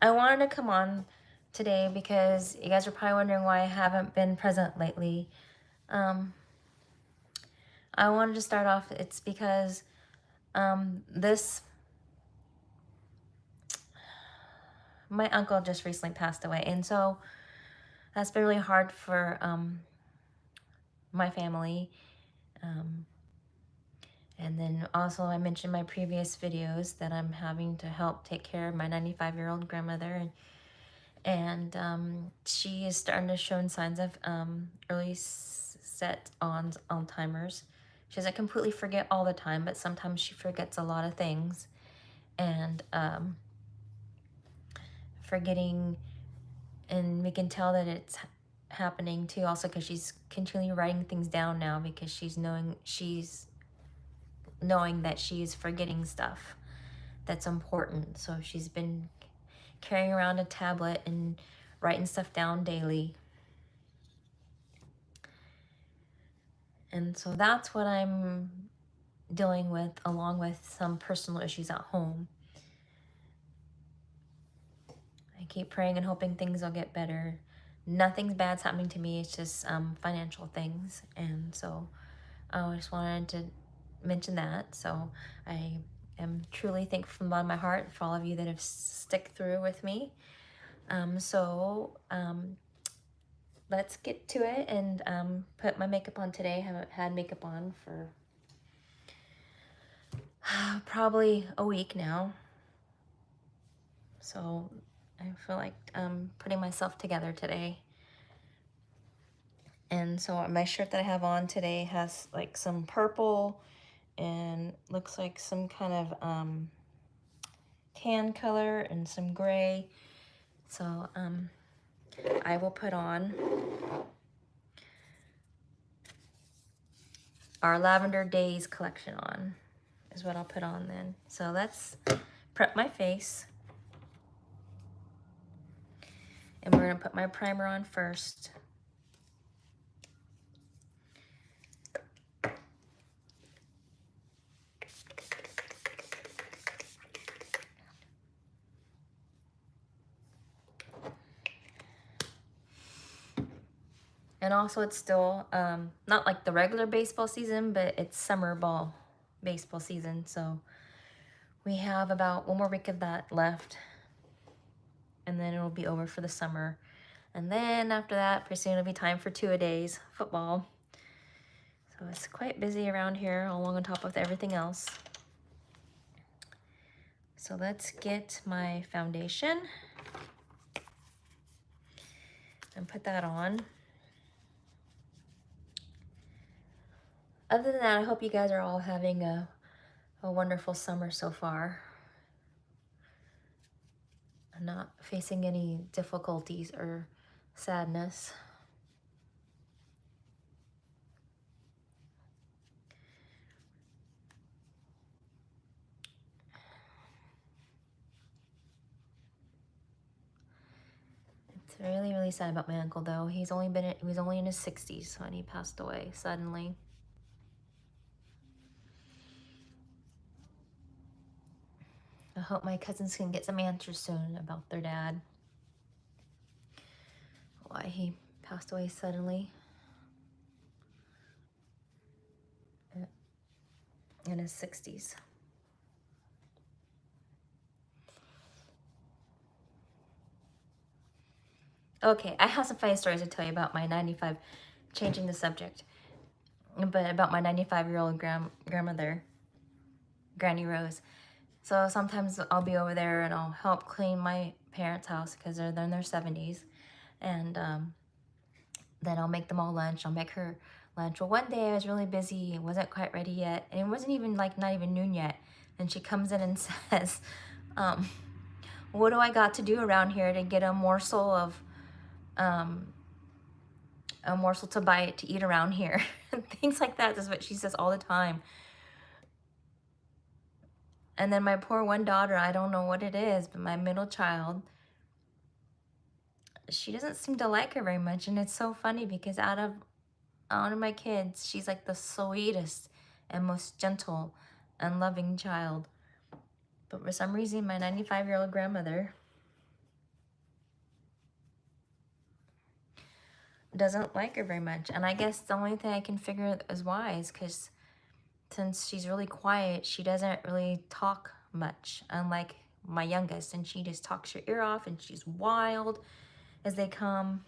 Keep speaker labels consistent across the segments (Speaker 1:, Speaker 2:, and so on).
Speaker 1: I wanted to come on today because you guys are probably wondering why I haven't been present lately. Um, I wanted to start off, it's because my uncle just recently passed away, and so that's been really hard for my family. Um, and then also I mentioned in my previous videos that I'm having to help take care of my 95-year-old grandmother, and she is starting to show signs of early set on Alzheimer's. She doesn't completely forget all the time, but sometimes she forgets a lot of things, and forgetting, and we can tell that it's happening too, also because she's continually writing things down now because she's knowing that she's forgetting stuff that's important. So she's been carrying around a tablet and writing stuff down daily. And so that's what I'm dealing with, along with some personal issues at home. I keep praying and hoping things will get better. Nothing bad's happening to me. It's just financial things. And so I just wanted to mention that. So I am truly thankful from the bottom of my heart for all of you that have stick through with me. Let's get to it and put my makeup on today. I haven't had makeup on for probably a week now. So I feel like putting myself together today. And so my shirt that I have on today has like some purple and looks like some kind of tan color and some gray. So I will put on our Lavender Days collection on, is what I'll put on then. So let's prep my face. And we're gonna put my primer on first. And also it's still, not like the regular baseball season, but it's summer ball baseball season. So we have about one more week of that left. And then it'll be over for the summer. And then after that, pretty soon it'll be time for two-a-days football. So it's quite busy around here, along on top of everything else. So let's get my foundation and put that on. Other than that, I hope you guys are all having a wonderful summer so far. I'm not facing any difficulties or sadness. It's really, really sad about my uncle though. He was only in his 60s when he passed away suddenly. I hope my cousins can get some answers soon about their dad. Why he passed away suddenly. In his 60s. Okay, I have some funny stories to tell you about my 95, changing the subject, but about my 95-year-old grandmother, Granny Rose. So sometimes I'll be over there and I'll help clean my parents' house because they're in their 70s. And then I'll make them all lunch. I'll make her lunch. Well, one day I was really busy. It wasn't quite ready yet. And it wasn't even like not even noon yet. And she comes in and says, what do I got to do around here to get a morsel to bite to eat around here? Things like that is what she says all the time. And then my poor one daughter, I don't know what it is, but my middle child, she doesn't seem to like her very much. And it's so funny because out of my kids, she's like the sweetest and most gentle and loving child. But for some reason, my 95-year-old grandmother doesn't like her very much. And I guess the only thing I can figure is why is because since she's really quiet, she doesn't really talk much, unlike my youngest, and she just talks your ear off, and she's wild as they come.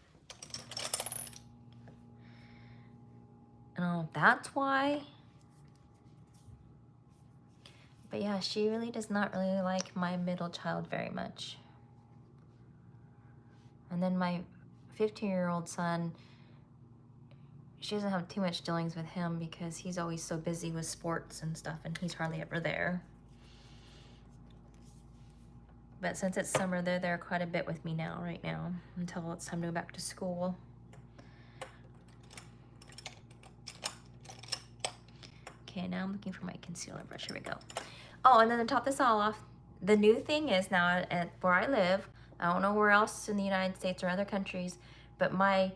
Speaker 1: I don't know if that's why. But yeah, she really does not really like my middle child very much. And then my 15-year-old son, she doesn't have too much dealings with him because he's always so busy with sports and stuff, and he's hardly ever there. But since it's summer, they're there quite a bit with me now, right now, until it's time to go back to school. Okay, now I'm looking for my concealer brush. Here we go. Oh, and then to top this all off, the new thing is now at where I live, I don't know where else in the United States or other countries, but my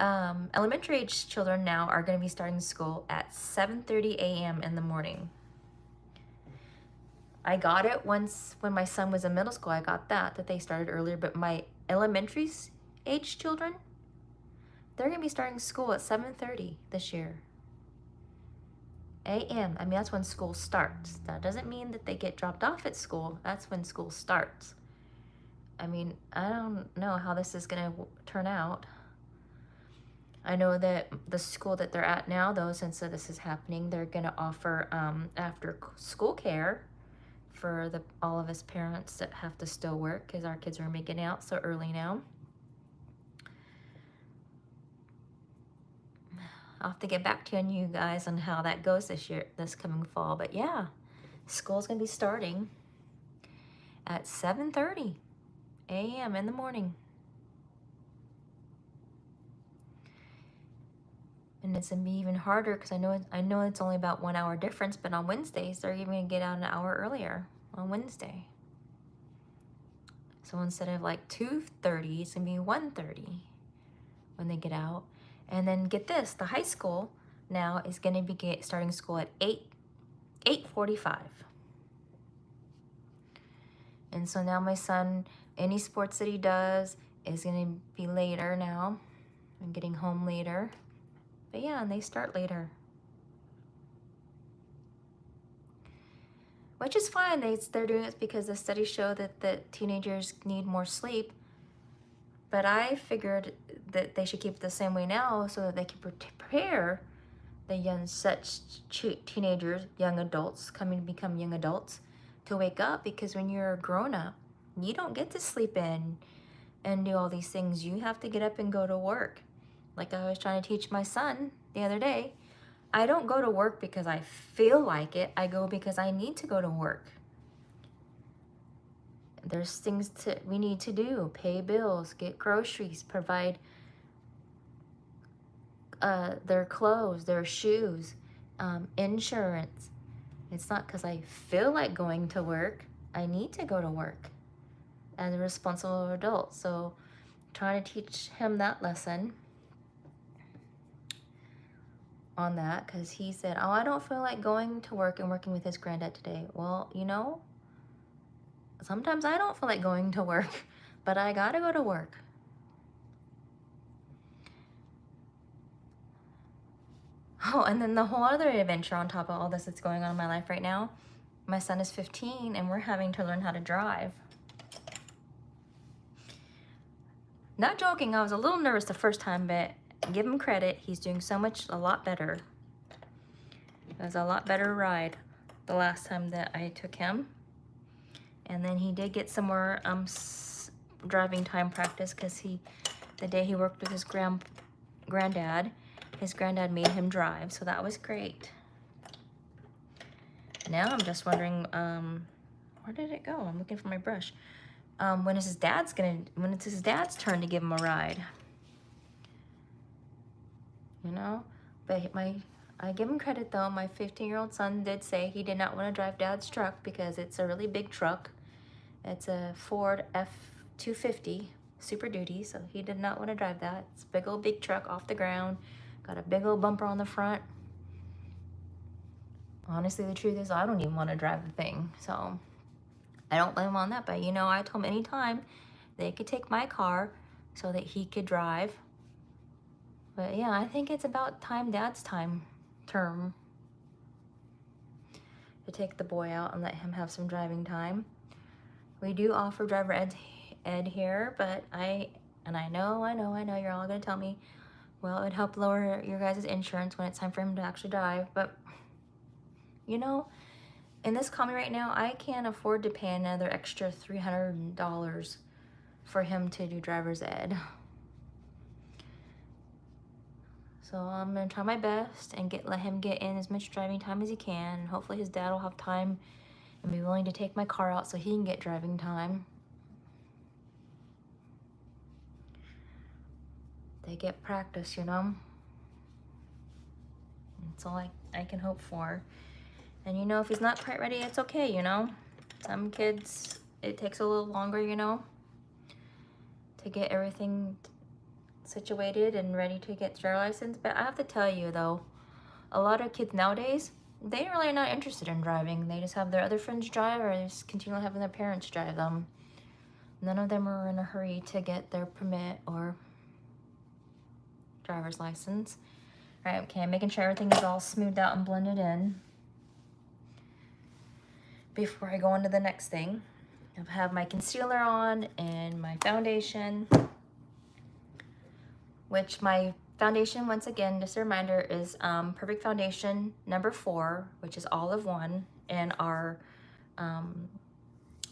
Speaker 1: elementary age children now are going to be starting school at 7:30 a.m. in the morning. I got it once when my son was in middle school. I got that they started earlier, but my elementary age children, they're going to be starting school at 7:30 this year. a.m. I mean, that's when school starts. That doesn't mean that they get dropped off at school. That's when school starts. I mean, I don't know how this is going to turn out. I know that the school that they're at now, though, since this is happening, they're going to offer after school care for all of us parents that have to still work because our kids are making out so early now. I'll have to get back to you guys on how that goes this coming fall. But yeah, school's going to be starting at 7:30 a.m. in the morning. And it's going to be even harder because I know it's only about 1 hour difference, but on Wednesdays, they're even going to get out an hour earlier on Wednesday. So instead of like 2:30, it's going to be 1:30 when they get out. And then get this, the high school now is going to be starting school at 8:45. And so now my son, any sports that he does is going to be later now. I'm getting home later. But yeah, and they start later. Which is fine. They're doing it because the studies show that teenagers need more sleep. But I figured that they should keep it the same way now so that they can prepare the teenagers, young adults, coming to become young adults, to wake up. Because when you're a grown-up, you don't get to sleep in and do all these things. You have to get up and go to work. Like I was trying to teach my son the other day, I don't go to work because I feel like it. I go because I need to go to work. There's things we need to do. Pay bills, get groceries, provide their clothes, their shoes, insurance. It's not because I feel like going to work. I need to go to work as a responsible adult. So trying to teach him that lesson on that, because he said, oh, I don't feel like going to work and working with his granddad today. Well, you know, sometimes I don't feel like going to work, but I gotta go to work. Oh, and then the whole other adventure on top of all this that's going on in my life right now, my son is 15 and we're having to learn how to drive. Not joking, I was a little nervous the first time, but give him credit, he's doing a lot better. It was a lot better ride the last time that I took him. And then he did get some more driving time practice because the day he worked with his granddad, his granddad made him drive, so that was great. Now I'm just wondering, where did it go? I'm looking for my brush. When it's his dad's turn to give him a ride. You know, but I give him credit though. My 15-year-old son did say he did not want to drive dad's truck because it's a really big truck. It's a Ford F-250 Super Duty, so he did not want to drive that. It's a big truck off the ground, got a big old bumper on the front. Honestly, the truth is I don't even want to drive the thing, so I don't blame him on that. But you know, I told him anytime they could take my car so that he could drive, But yeah, I think it's about time, Dad's term, to take the boy out and let him have some driving time. We do offer driver ed here, but I know you're all gonna tell me, well, it would help lower your guys' insurance when it's time for him to actually drive. But you know, in this economy right now, I can't afford to pay another extra $300 for him to do driver's ed. So I'm gonna try my best and let him get in as much driving time as he can. And hopefully his dad will have time and be willing to take my car out so he can get driving time. They get practice, you know? That's all I can hope for. And you know, if he's not quite ready, it's okay, you know? Some kids, it takes a little longer, you know, to get everything situated and ready to get their license. But I have to tell you though, a lot of kids nowadays, they really are not interested in driving. They just have their other friends drive, or they just continue having their parents drive them. None of them are in a hurry to get their permit or driver's license. All right, okay, I'm making sure everything is all smoothed out and blended in before I go on to the next thing. I have my concealer on and my foundation, which my foundation, once again, just a reminder, is Perfect Foundation number 4, which is Olive 1, and our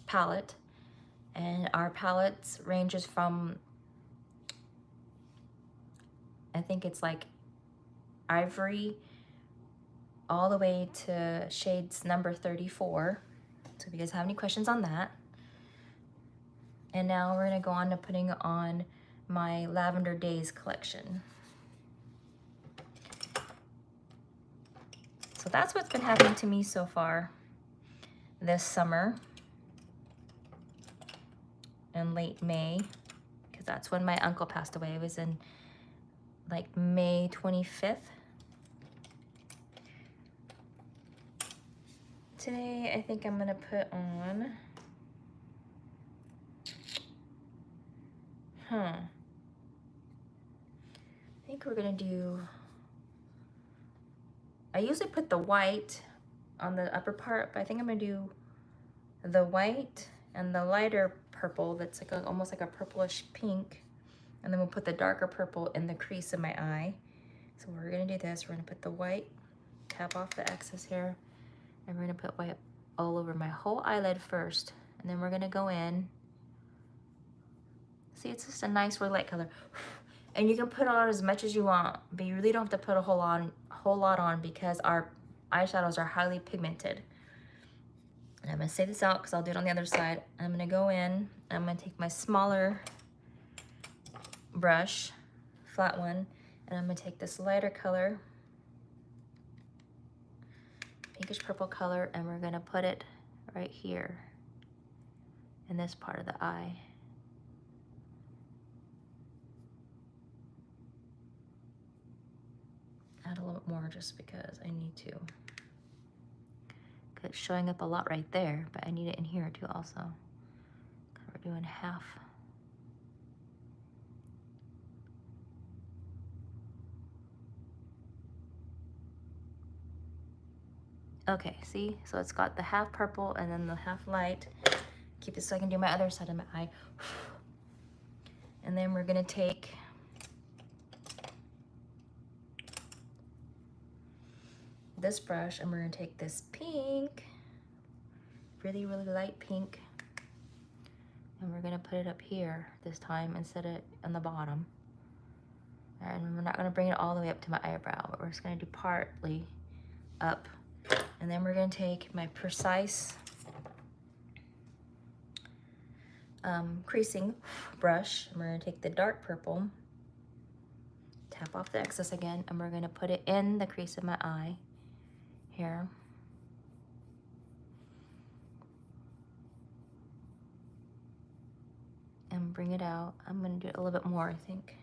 Speaker 1: palette. And our palettes ranges from, I think it's like ivory all the way to shades number 34. So if you guys have any questions on that. And now we're gonna go on to putting on my Lavender Days collection. So that's what's been happening to me so far this summer in late May, because that's when my uncle passed away. It was in like May 25th. Today, I think I'm gonna put on, I think we're gonna do, I usually put the white on the upper part, but I think I'm gonna do the white and the lighter purple that's like almost like a purplish pink, and then we'll put the darker purple in the crease of my eye. So we're gonna do this, we're gonna put the white, tap off the excess here, and we're gonna put white all over my whole eyelid first, and then we're gonna go in. See, it's just a nice really light color. And you can put on as much as you want, but you really don't have to put a whole lot on because our eyeshadows are highly pigmented. And I'm gonna say this out because I'll do it on the other side. I'm gonna go in, I'm gonna take my smaller brush, flat one, and I'm gonna take this lighter color, pinkish purple color, and we're gonna put it right here in this part of the eye. Add a little bit more just because I need to. It's showing up a lot right there, but I need it in here too also. We're doing half. Okay, see? So it's got the half purple and then the half light. Keep it so I can do my other side of my eye. And then we're gonna take this brush and we're gonna take this pink, really, really light pink, and we're gonna put it up here this time instead of on the bottom. And we're not gonna bring it all the way up to my eyebrow, but we're just gonna do partly up. And then we're gonna take my Precise creasing brush, and we're gonna take the dark purple, tap off the excess again, and we're gonna put it in the crease of my eye here. And bring it out. I'm gonna do it a little bit more, I think.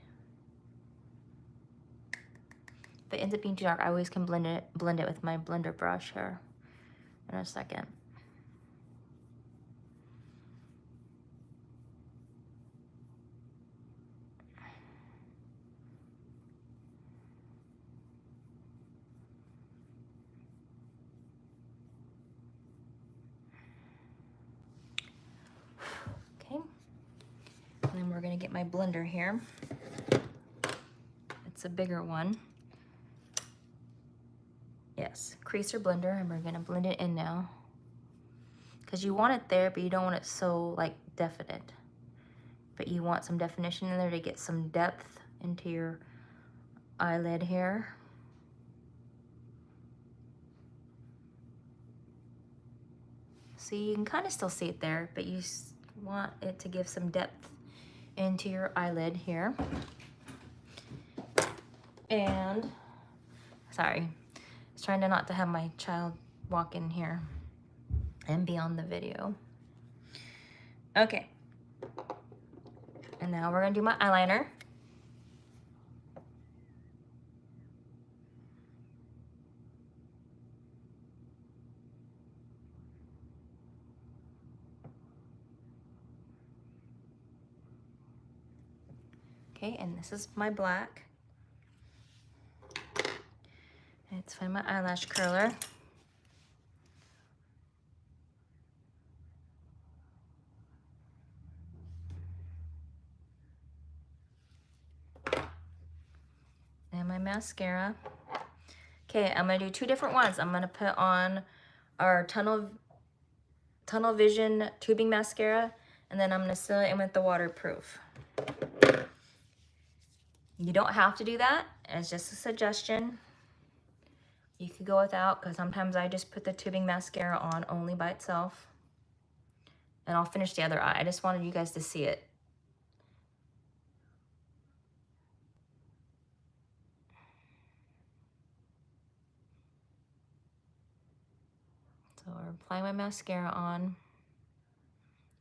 Speaker 1: If it ends up being too dark, I always can blend it with my blender brush here in a second. we're gonna get my blender here. It's a bigger one. Yes, creaser blender, and we're gonna blend it in now. Because you want it there, but you don't want it so like definite. But you want some definition in there to get some depth into your eyelid here. So you can kind of still see it there, but you want it to give some depth into your eyelid here. And, sorry, I was trying to not to have my child walk in here and be on the video. Okay. And now we're gonna do my eyeliner. Okay, and this is my black. Let's find my eyelash curler. And my mascara. Okay, I'm gonna do two different ones. I'm gonna put on our Tunnel Vision tubing mascara, and then I'm gonna seal it in with the waterproof. You don't have to do that. It's just a suggestion. You could go without, because sometimes I just put the tubing mascara on only by itself. And I'll finish the other eye. I just wanted you guys to see it. So we're applying my mascara on.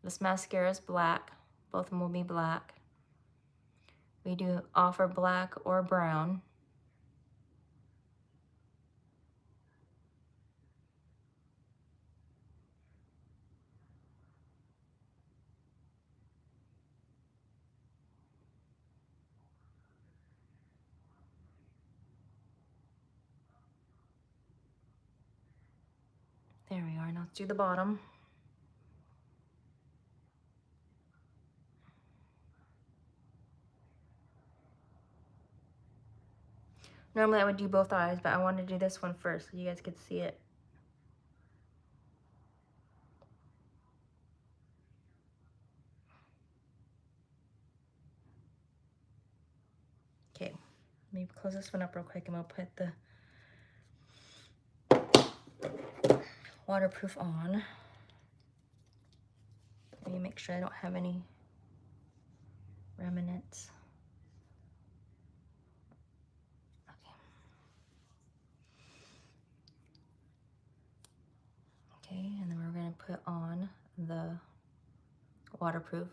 Speaker 1: This mascara is black. Both of them will be black. We do offer black or brown. There we are. Now let's do the bottom. Normally I would do both eyes, but I wanted to do this one first so you guys could see it. Okay, let me close this one up real quick and I'll put the waterproof on. Let me make sure I don't have any remnants. Okay, and then we're going to put on the waterproof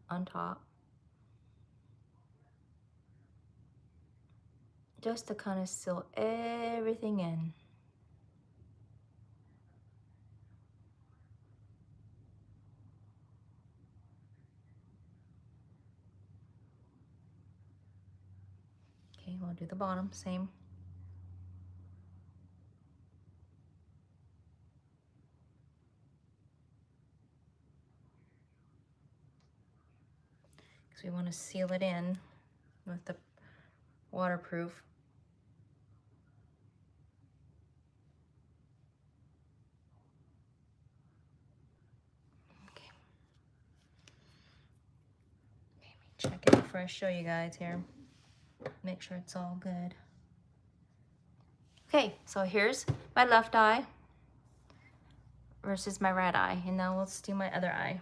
Speaker 1: on top. Just to kind of seal everything in. Okay, we'll do the bottom, same. Because we want to seal it in with the waterproof. Okay. Let me check it before I show you guys here. Make sure it's all good. Okay, so here's my left eye versus my right eye. And now let's do my other eye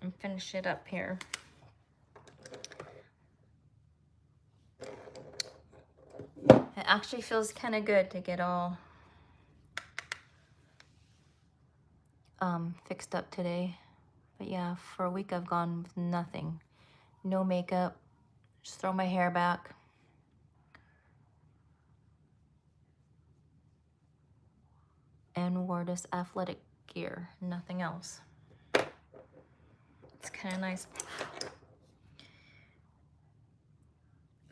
Speaker 1: and finish it up here. It actually feels kind of good to get all fixed up today. But yeah, for a week I've gone with nothing. No makeup, just throw my hair back. And wore this athletic gear, nothing else. It's kind of nice.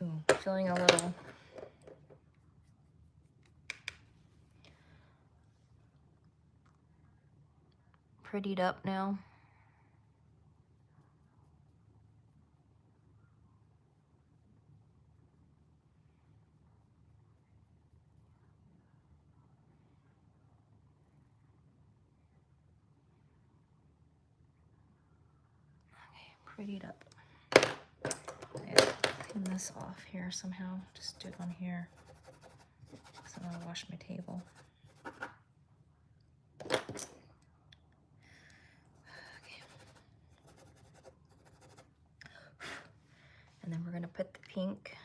Speaker 1: Ooh, feeling a little prettied up now. prettied up. Yeah, clean this off here somehow. Just do it on here. So I'll wash my table. Okay. And then we're gonna put the pink.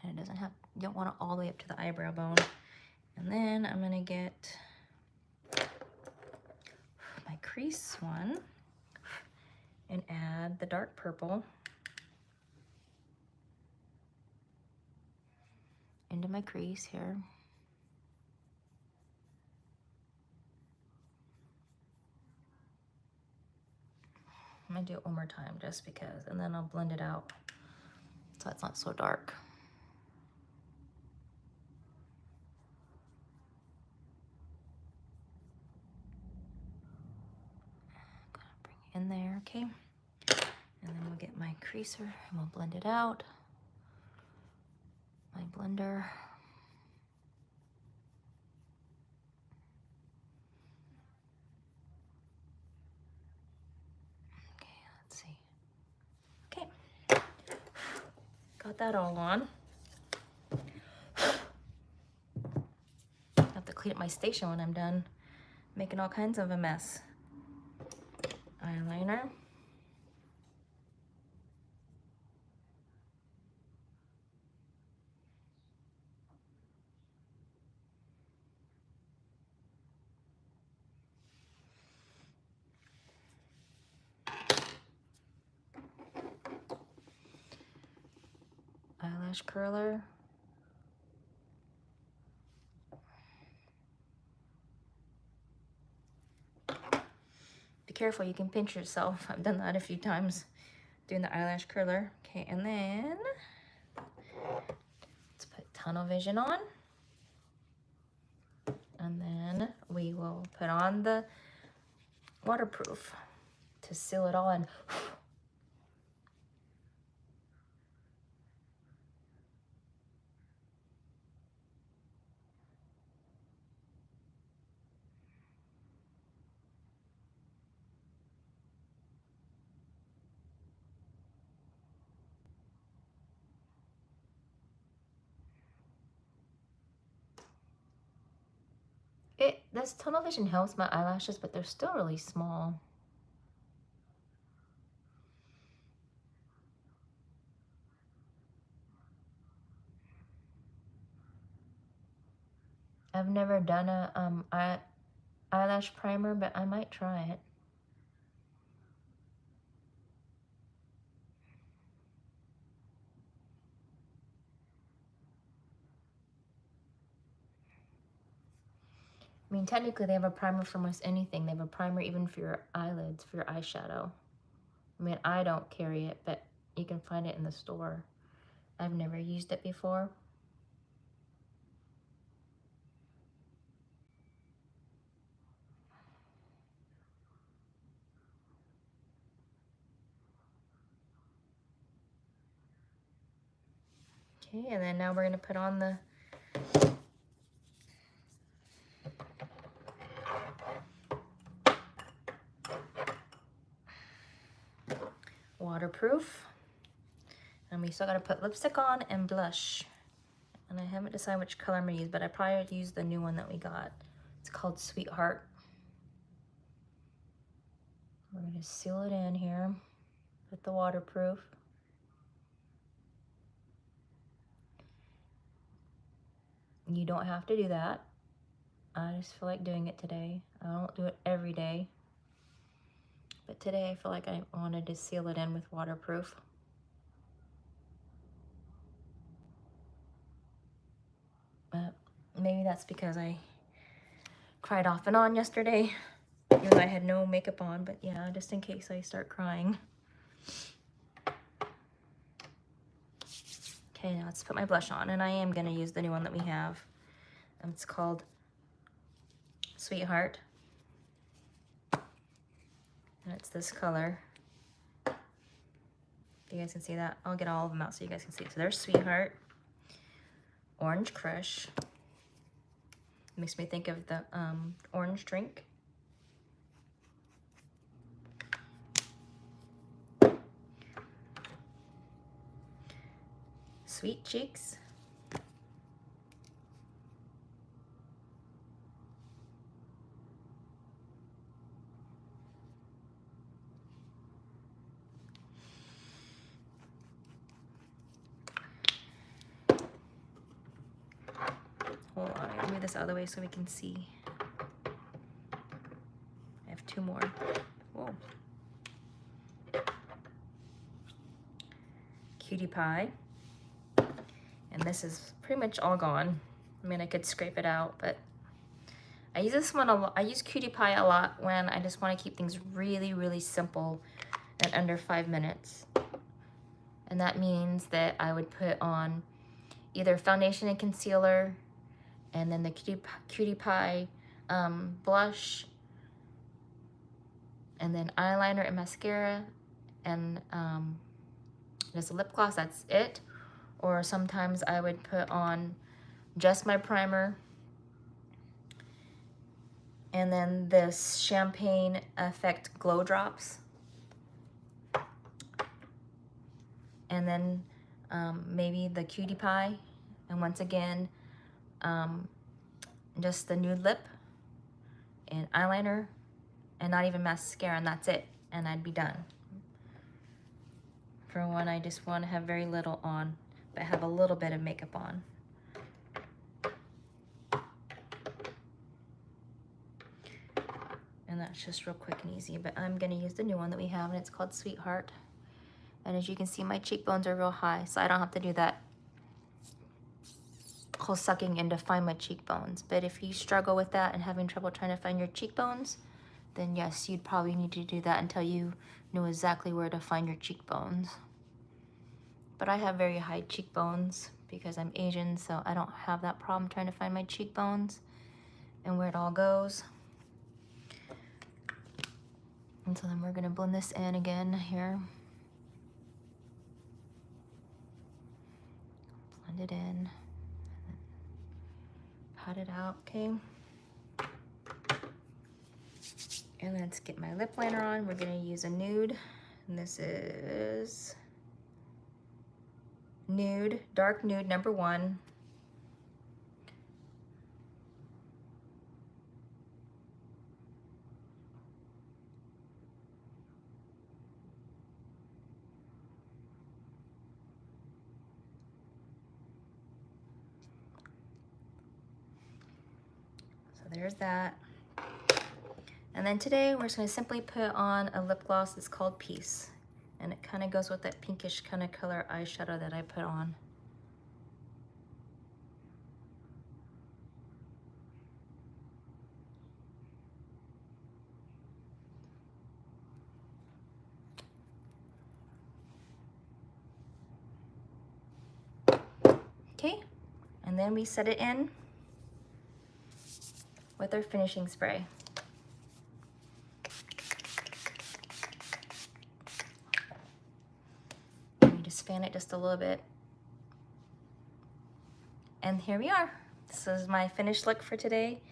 Speaker 1: And it doesn't have, you don't want it all the way up to the eyebrow bone. And then I'm gonna get my crease one and add the dark purple into my crease here. I'm gonna do it one more time just because, and then I'll blend it out so it's not so dark. Gonna bring it in there, okay? And then we'll get my creaser and we'll blend it out. My blender. Okay, let's see. Okay, got that all on. I have to clean up my station when I'm done making all kinds of a mess. Eyeliner. Eyelash curler. Be careful, you can pinch yourself. I've done that a few times doing the eyelash curler. Okay, and then let's put tunnel vision on. And then we will put on the waterproof to seal it all in. This tunnel vision helps my eyelashes, but they're still really small. I've never done a eyelash primer, but I might try it. I mean, technically they have a primer for almost anything. They have a primer even for your eyelids, for your eyeshadow. I mean, I don't carry it, but you can find it in the store. I've never used it before. Okay, and then now we're gonna put on the waterproof. And we still gotta put lipstick on and blush. And I haven't decided which color I'm gonna use, but I probably would use the new one that we got. It's called Sweetheart. We're gonna seal it in here with the waterproof. You don't have to do that. I just feel like doing it today. I don't do it every day. But today I feel like I wanted to seal it in with waterproof. Maybe that's because I cried off and on yesterday, even though I had no makeup on, but yeah, just in case I start crying. Okay, now let's put my blush on, and I am gonna use the new one that we have. It's called Sweetheart. And it's this color. You guys can see that. I'll get all of them out so you guys can see it. So there's Sweetheart, Orange Crush, Makes me think of the orange drink. Sweet cheeks. Hold on, I'll move this out of the way so we can see. I have 2 more. Whoa. Cutie pie. And this is pretty much all gone. I mean, I could scrape it out, but I use this one a lot. I use cutie pie a lot when I just want to keep things really, really simple and under 5 minutes. And that means that I would put on either foundation and concealer, and then the cutie pie blush, and then eyeliner and mascara, and just a lip gloss. That's it. Or sometimes I would put on just my primer, and then this Champagne Effect Glow Drops, and then maybe the cutie pie, and once again just the nude lip and eyeliner, and not even mascara, and that's it, and I'd be done. For one, I just want to have very little on, but have a little bit of makeup on. And that's just real quick and easy, but I'm gonna use the new one that we have, and it's called Sweetheart. And as you can see, my cheekbones are real high, so I don't have to do that whole sucking in to find my cheekbones. But if you struggle with that and having trouble trying to find your cheekbones, then yes, you'd probably need to do that until you knew exactly where to find your cheekbones. But I have very high cheekbones because I'm Asian, so I don't have that problem trying to find my cheekbones and where it all goes. And so then we're gonna blend this in again here. Blend it in, pat it out, okay? And let's get my lip liner on. We're gonna use a nude, and this is Nude, Dark Nude #1. So there's that. And then today we're just gonna simply put on a lip gloss that's called Peace. And it kind of goes with that pinkish kind of color eyeshadow that I put on. Okay, and then we set it in with our finishing spray. Just fan it just a little bit. And here we are. This is my finished look for today.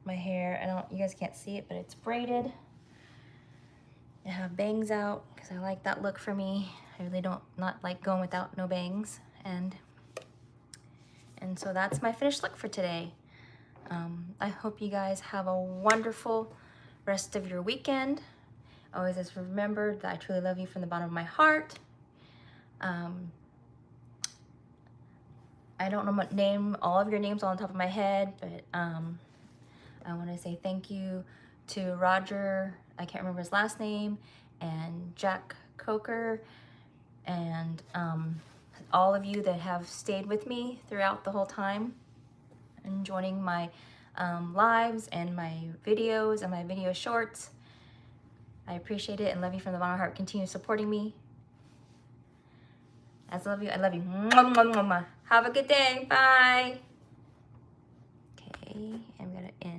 Speaker 1: My hair, you guys can't see it, but it's braided. I have bangs out because I like that look for me. I really not like going without no bangs. And so that's my finished look for today. I hope you guys have a wonderful rest of your weekend. Always just remember that I truly love you from the bottom of my heart. I don't know name all of your names on the top of my head, but I want to say thank you to Roger, I can't remember his last name, and Jack Coker, and all of you that have stayed with me throughout the whole time and joining my lives and my videos and my video shorts. I appreciate it and love you from the bottom of my heart. Continue supporting me. I love you. I love you. Mwah, mwah, mwah, mwah. Have a good day. Bye. Okay, I'm gonna end.